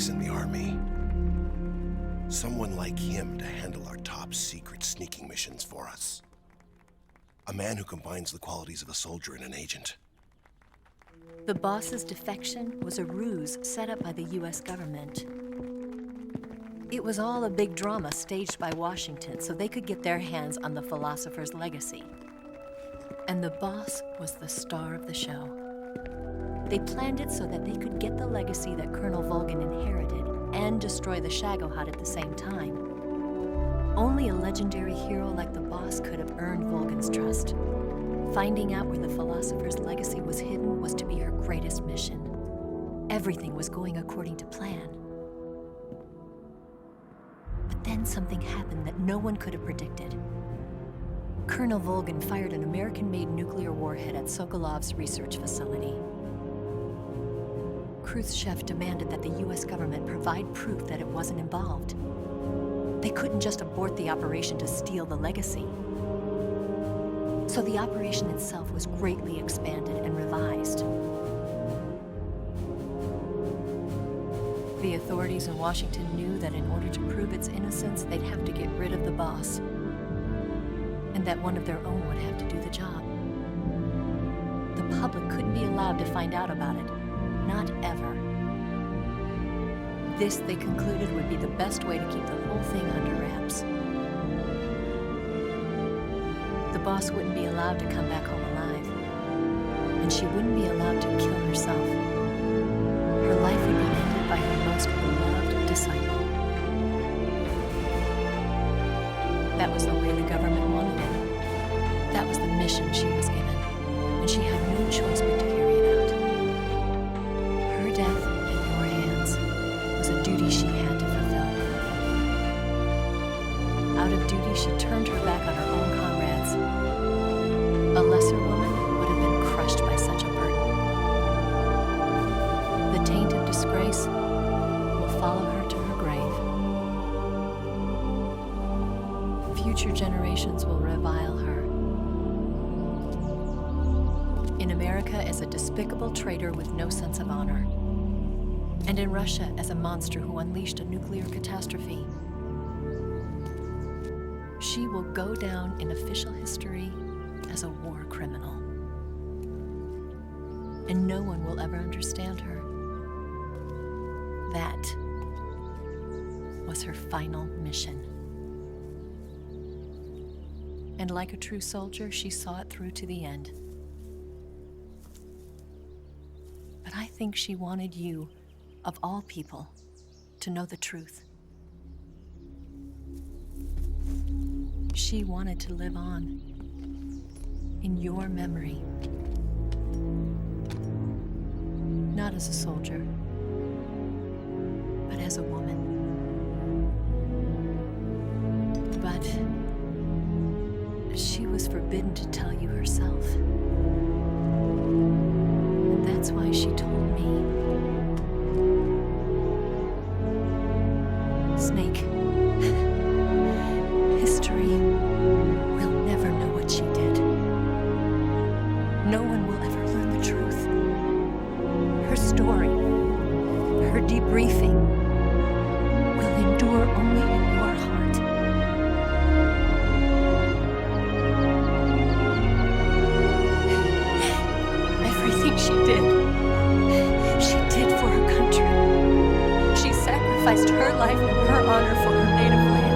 In the army. Someone like him to handle our top secret sneaking missions for us. A man who combines the qualities of a soldier and an agent. The boss's defection was a ruse set up by the US government. It was all a big drama staged by Washington so they could get their hands on the philosopher's legacy. And the boss was the star of the show. They planned it so that they could get the legacy that Colonel Volgin inherited and destroy the Shagohod at the same time. Only a legendary hero like the boss could have earned Volgin's trust. Finding out where the philosopher's legacy was hidden was to be her greatest mission. Everything was going according to plan. But then something happened that no one could have predicted. Colonel Volgin fired an American-made nuclear warhead at Sokolov's research facility. Khrushchev demanded that the US government provide proof that it wasn't involved. They couldn't just abort the operation to steal the legacy. So the operation itself was greatly expanded and revised. The authorities in Washington knew that in order to prove its innocence, they'd have to get rid of the boss, and that one of their own would have to do the job. The public couldn't be allowed to find out about it. Not ever. This, they concluded, would be the best way to keep the whole thing under wraps. The boss wouldn't be allowed to come back home alive, and she wouldn't be allowed to kill herself. Her life would be ended by her most beloved disciple. That was the way the government wanted it. That was the mission she was given, and she had no choice but to carry it out. Her death in your hands was a duty she had to fulfill. Out of duty, she turned her back on her own comrades. A lesser woman would have been crushed by such a burden. The taint of disgrace will follow her to her grave. Future generations will revile her. In America as a despicable traitor with no sense of honor. And in Russia as a monster who unleashed a nuclear catastrophe. She will go down in official history as a war criminal. And no one will ever understand her. That was her final mission. And like a true soldier, she saw it through to the end. But I think she wanted you, of all people, to know the truth. She wanted to live on. in your memory. Not as a soldier, but as a woman. But she was forbidden to tell you herself. And that's why she told me. Snake, history will never know what she did. No one will ever learn the truth. Her story, her debriefing, will endure only in your heart. Everything she did for her country. She sacrificed her life and her honor for her native land.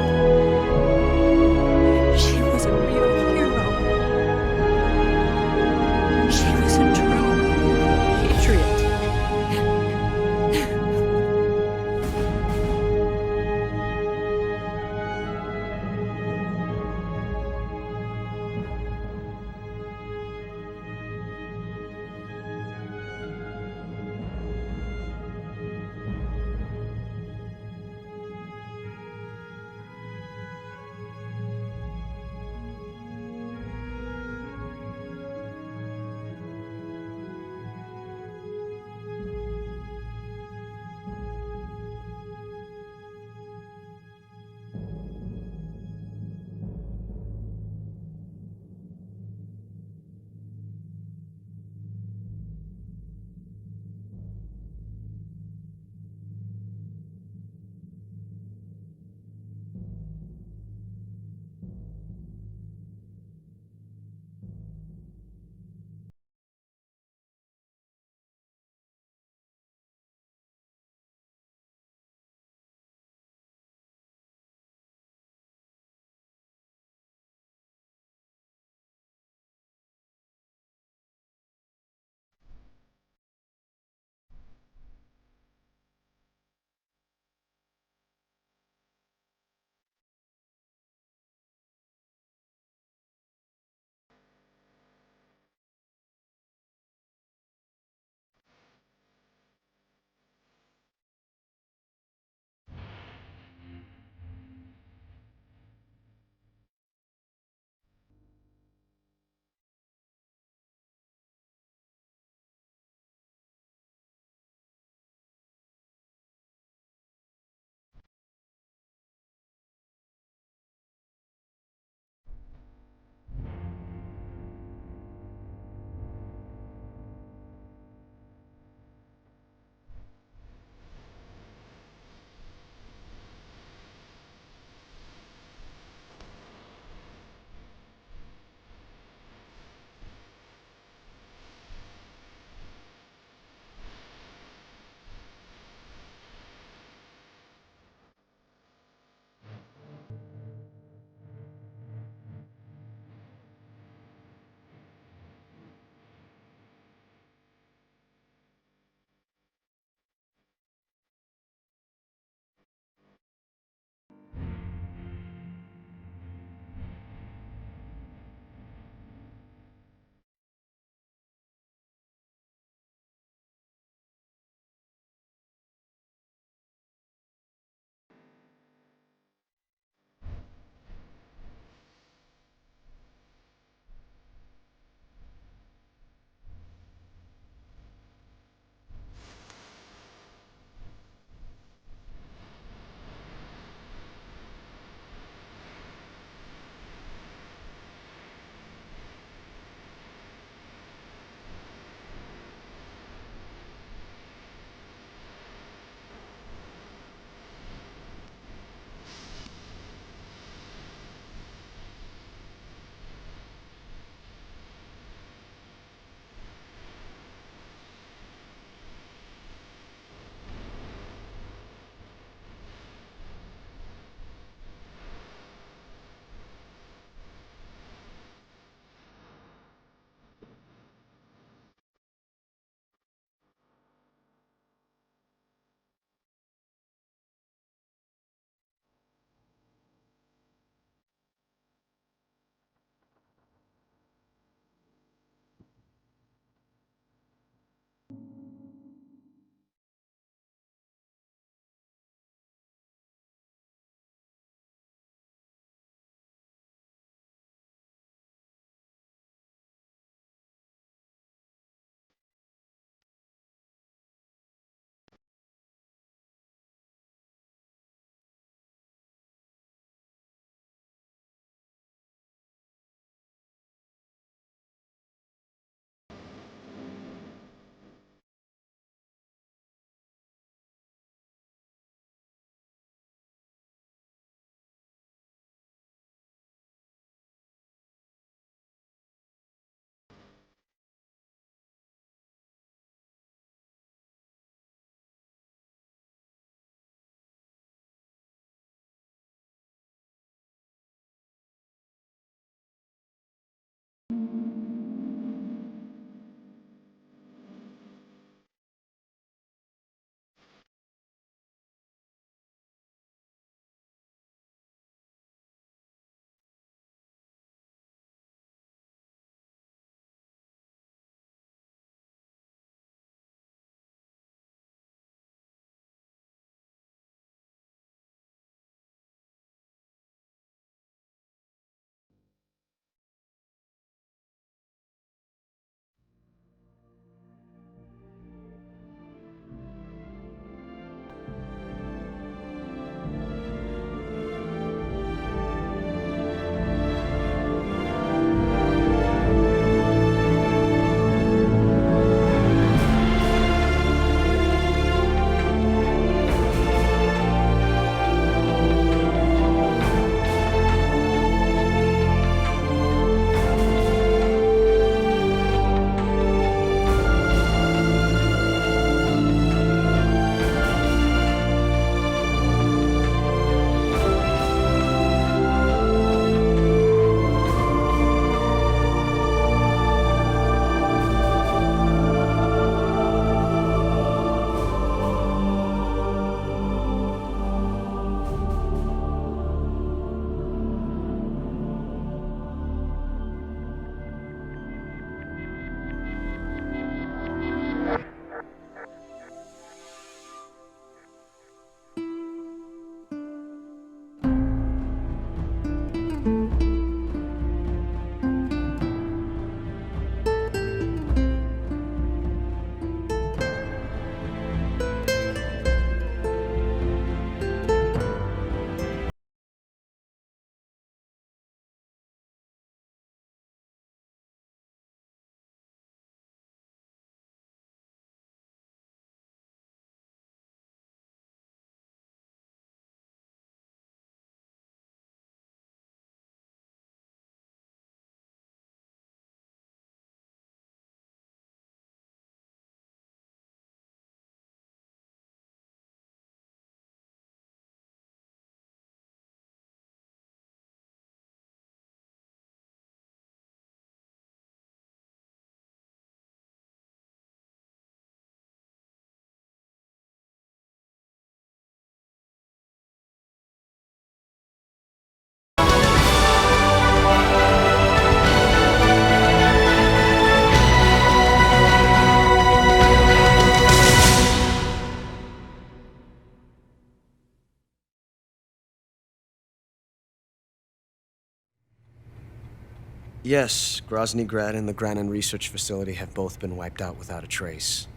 Yes, Grozny Grad and the Granin Research Facility have both been wiped out without a trace.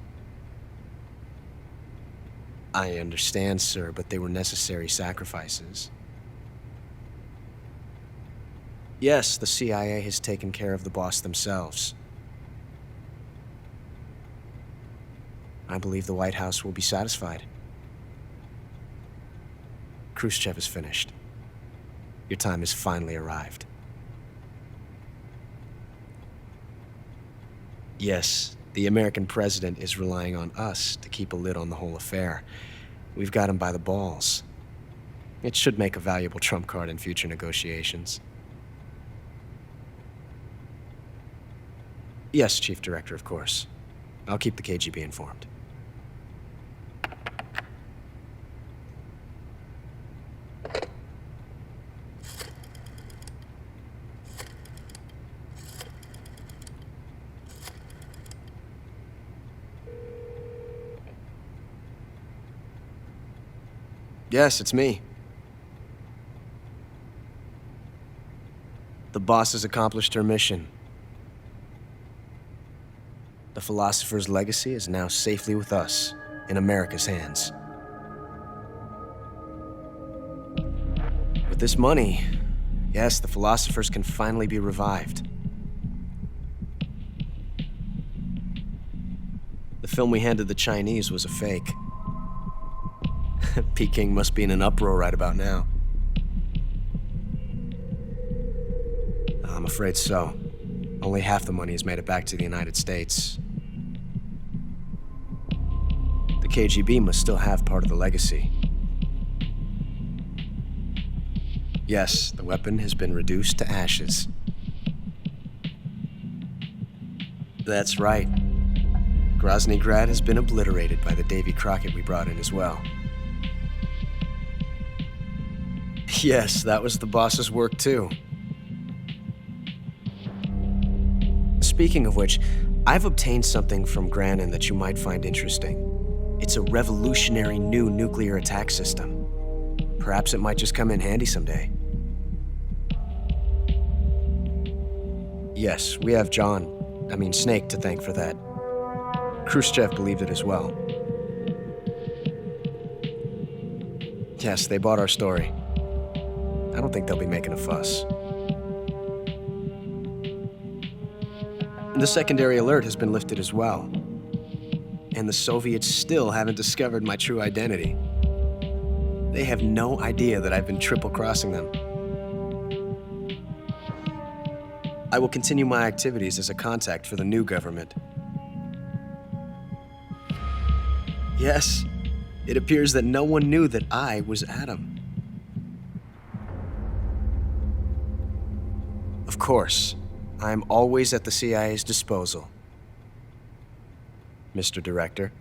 I understand, sir, but they were necessary sacrifices. Yes, the CIA has taken care of the boss themselves. I believe the White House will be satisfied. Khrushchev is finished. Your time has finally arrived. Yes, the American president is relying on us to keep a lid on the whole affair. We've got him by the balls. It should make a valuable trump card in future negotiations. Yes, Chief Director, of course. I'll keep the KGB informed. Yes, it's me. The boss has accomplished her mission. The philosopher's legacy is now safely with us, in America's hands. With this money, yes, the philosophers can finally be revived. The film we handed the Chinese was a fake. Peking must be in an uproar right about now. I'm afraid so. Only half the money has made it back to the United States. The KGB must still have part of the legacy. Yes, the weapon has been reduced to ashes. That's right. Grozny Grad has been obliterated by the Davy Crockett we brought in as well. Yes, that was the boss's work too. Speaking of which, I've obtained something from Granin that you might find interesting. It's a revolutionary new nuclear attack system. Perhaps it might just come in handy someday. Yes, we have Snake to thank for that. Khrushchev believed it as well. Yes, they bought our story. I don't think they'll be making a fuss. The secondary alert has been lifted as well. And the Soviets still haven't discovered my true identity. They have no idea that I've been triple-crossing them. I will continue my activities as a contact for the new government. Yes, it appears that no one knew that I was Adam. Of course, I'm always at the CIA's disposal, Mr. Director.